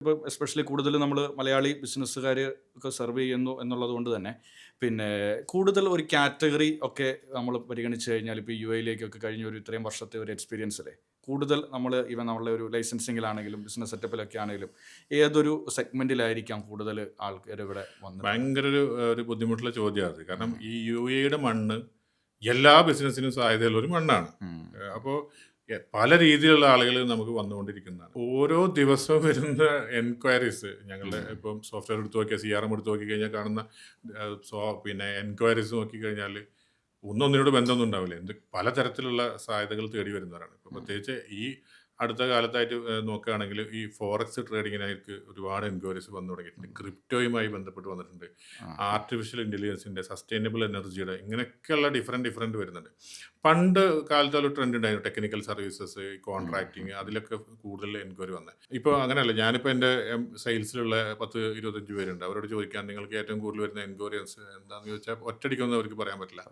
ഇപ്പോൾ എസ്പെഷ്യലി കൂടുതൽ നമ്മൾ മലയാളി ബിസിനസ്സുകാർ ഒക്കെ സെർവ് ചെയ്യുന്നു എന്നുള്ളത് കൊണ്ട് തന്നെ പിന്നെ കൂടുതൽ ഒരു കാറ്റഗറി ഒക്കെ നമ്മൾ പരിഗണിച്ച് കഴിഞ്ഞാൽ ഇപ്പോൾ യു എയിലേക്കൊക്കെ കഴിഞ്ഞ ഒരു ഇത്രയും വർഷത്തെ ഒരു എക്സ്പീരിയൻസിലെ കൂടുതൽ നമ്മൾ ഇവൻ നമ്മളുടെ ഒരു ലൈസൻസിങ്ങിലാണെങ്കിലും ബിസിനസ് സെറ്റപ്പിലൊക്കെ ആണെങ്കിലും ഏതൊരു സെഗ്മെന്റിലായിരിക്കാം കൂടുതൽ ആൾക്കാർ ഇവിടെ വന്നത്? ഭയങ്കര ഒരു ബുദ്ധിമുട്ടുള്ള ചോദ്യമാണ് അത്. കാരണം ഈ യു എയുടെ മണ്ണ് എല്ലാ ബിസിനസ്സിനും സാധ്യതയുള്ള ഒരു മണ്ണാണ്. അപ്പോൾ പല രീതിയിലുള്ള ആളുകൾ നമുക്ക് വന്നുകൊണ്ടിരിക്കുന്നതാണ്. ഓരോ ദിവസവും വരുന്ന എൻക്വയറീസ് ഞങ്ങളുടെ ഇപ്പം സോഫ്റ്റ്വെയർ എടുത്ത് നോക്കിയാൽ CRM എടുത്ത് നോക്കിക്കഴിഞ്ഞാൽ കാണുന്ന പിന്നെ എൻക്വയറീസ് നോക്കിക്കഴിഞ്ഞാൽ ഒന്നൊന്നിനോട് ബന്ധമൊന്നും ഉണ്ടാവില്ല. പലതരത്തിലുള്ള സാധ്യതകൾ തേടി വരുന്നവരാണ്. ഇപ്പോൾ പ്രത്യേകിച്ച് ഈ അടുത്ത കാലത്തായിട്ട് നോക്കുകയാണെങ്കിൽ ഈ ഫോറക്സ് ട്രേഡിങ്ങിനായിട്ട് ഒരുപാട് എൻക്വയറീസ് വന്നു തുടങ്ങിയിട്ടുണ്ട്. ക്രിപ്റ്റോയുമായി ബന്ധപ്പെട്ട് വന്നിട്ടുണ്ട്. ആർട്ടിഫിഷ്യൽ ഇൻ്റലിജൻസിൻ്റെ, സസ്റ്റൈനബിൾ എനർജിയുടെ, ഇങ്ങനെയൊക്കെയുള്ള ഡിഫറെൻറ്റ് വരുന്നുണ്ട്. പണ്ട് കാലത്ത് ഒരു ട്രെൻഡ് ഉണ്ടായിരുന്നു, ടെക്നിക്കൽ സർവീസസ്, കോൺട്രാക്റ്റിങ്, അതിലൊക്കെ കൂടുതൽ എൻക്വയറി വന്നത്. ഇപ്പോൾ അങ്ങനെയല്ല. ഞാനിപ്പോൾ എൻ്റെ സെയിൽസിലുള്ള 10-25 പേരുണ്ട്. അവരോട് ചോദിക്കാൻ നിങ്ങൾക്ക് ഏറ്റവും കൂടുതൽ വരുന്ന എൻക്വയറീസ് എന്താണെന്ന് ചോദിച്ചാൽ ഒറ്റയടിക്കൊന്നും അവർക്ക് പറയാൻ പറ്റില്ല.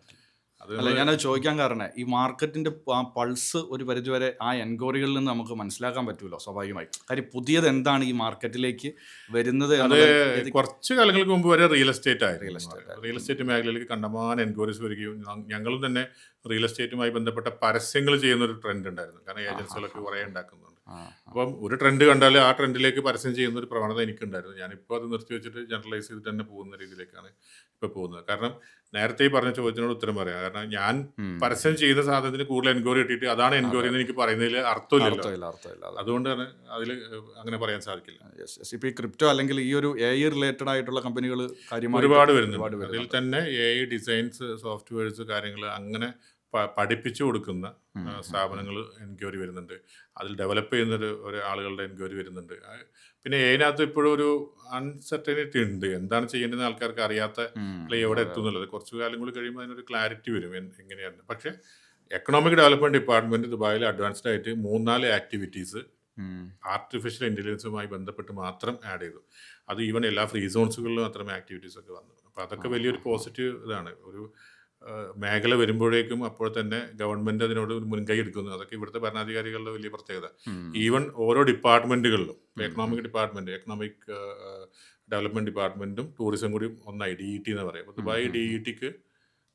അല്ല, ഞാനത് ചോദിക്കാൻ കാരണം ഈ മാർക്കറ്റിന്റെ പൾസ് ഒരു പരിധിവരെ ആ എൻക്വയറികളിൽ നിന്ന് നമുക്ക് മനസ്സിലാക്കാൻ പറ്റുമല്ലോ സ്വാഭാവികമായി. കാര്യം പുതിയത് എന്താണ് ഈ മാർക്കറ്റിലേക്ക് വരുന്നത്. അത് കുറച്ച് കാലങ്ങൾക്ക് മുമ്പ് വരെ റിയൽ എസ്റ്റേറ്റ് ആയിരുന്നു. റിയൽ എസ്റ്റേറ്റ് മേഖലയിലേക്ക് കണ്ടമാനം എൻക്വയറീസ് വരികയും ഞങ്ങളും തന്നെ റിയൽ എസ്റ്റേറ്റുമായി ബന്ധപ്പെട്ട പരസ്യങ്ങൾ ചെയ്യുന്ന ഒരു ട്രെൻഡ് ഉണ്ടായിരുന്നു. കാരണം ഏജൻസികളൊക്കെ കുറേ ഉണ്ടാക്കുന്നുണ്ട്. അപ്പം ഒരു ട്രെൻഡ് കണ്ടാൽ ആ ട്രെൻഡിലേക്ക് പരസ്യം ചെയ്യുന്ന ഒരു പ്രവണത എനിക്കുണ്ടായിരുന്നു. ഞാനിപ്പോൾ അത് നിർത്തി വെച്ചിട്ട് ജനറലൈസ് ചെയ്തിട്ട് തന്നെ പോകുന്ന രീതിയിലേക്കാണ് ഇപ്പോൾ പോകുന്നത്. കാരണം നേരത്തെ ഈ പറഞ്ഞ ചോദ്യത്തിനോട് ഉത്തരം പറയാം. കാരണം ഞാൻ പരസ്യം ചെയ്യുന്ന സാധനത്തിന് കൂടുതൽ എൻക്വയറി കിട്ടിയിട്ട് അതാണ് എൻക്വയറി എന്ന് എനിക്ക് പറയുന്നതിൽ അർത്ഥമില്ല. അതുകൊണ്ടാണ് അതിൽ അങ്ങനെ പറയാൻ സാധിക്കില്ല. ഇപ്പോൾ ഈ ക്രിപ്റ്റോ അല്ലെങ്കിൽ ഈ ഒരു AI റിലേറ്റഡ് ആയിട്ടുള്ള കമ്പനികൾ ഒരുപാട് വരുന്നുണ്ട്. അതിൽ തന്നെ AI ഡിസൈൻസ്, സോഫ്റ്റ്വെയർസ്, കാര്യങ്ങൾ അങ്ങനെ പഠിപ്പിച്ചു കൊടുക്കുന്ന സ്ഥാപനങ്ങൾ എൻക്വയറി വരുന്നുണ്ട്. അതിൽ ഡെവലപ്പ് ചെയ്യുന്ന ഒരു ആളുകളുടെ എൻക്വയറി വരുന്നുണ്ട്. പിന്നെ അതിനകത്ത് ഇപ്പോഴും ഒരു അൺസർട്ടനിറ്റി ഉണ്ട്. എന്താണ് ചെയ്യേണ്ടതെന്ന് ആൾക്കാർക്ക് അറിയാത്ത എവിടെ എത്തും എന്നുള്ളത്. കുറച്ച് കാലം കൂടി കഴിയുമ്പോൾ അതിനൊരു ക്ലാരിറ്റി വരും എങ്ങനെയാണ്. പക്ഷേ എക്കണോമിക് ഡെവലപ്മെൻറ്റ് ഡിപ്പാർട്ട്മെൻറ്റ് ദുബായിൽ അഡ്വാൻസ്ഡ് ആയിട്ട് 3-4 ആക്ടിവിറ്റീസ് ആർട്ടിഫിഷ്യൽ ഇൻ്റലിജൻസുമായി ബന്ധപ്പെട്ട് മാത്രം ആഡ് ചെയ്തു. അത് ഈവൻ എല്ലാ ഫ്രീ സോൺസുകളിലും അത്തരം ആക്ടിവിറ്റീസ് ഒക്കെ വന്നു. അപ്പോൾ അതൊക്കെ വലിയൊരു പോസിറ്റീവ് ഇതാണ്. ഒരു മേഖല വരുമ്പോഴേക്കും അപ്പോൾ തന്നെ ഗവൺമെൻറ് അതിനോട് ഒരു മുൻകൈ എടുക്കുന്നു. അതൊക്കെ ഇവിടുത്തെ ഭരണാധികാരികളുടെ വലിയ പ്രത്യേകത. ഈവൻ ഓരോ ഡിപ്പാർട്ട്മെൻറ്റുകളിലും എക്കണോമിക് ഡിപ്പാർട്ട്മെൻറ്റ്, എക്കണോമിക് ഡെവലപ്മെൻറ്റ് ഡിപ്പാർട്ട്മെൻറ്റും ടൂറിസം കൂടി ഒന്നായി DET എന്ന് പറയും. അപ്പോൾ ദുബായ് DETക്ക്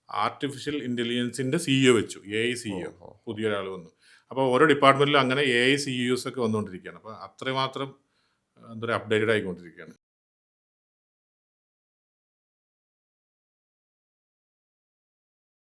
ആർട്ടിഫിഷ്യൽ ഇൻ്റലിജൻസിൻ്റെ CEO വെച്ചു. AI CEO പുതിയൊരാൾ വന്നു. അപ്പോൾ ഓരോ ഡിപ്പാർട്ട്മെൻറ്റിലും അങ്ങനെ AI CEOs ഒക്കെ വന്നുകൊണ്ടിരിക്കുകയാണ്. അപ്പോൾ അത്രമാത്രം അപ്ഡേറ്റഡ് ആയിക്കൊണ്ടിരിക്കുകയാണ്.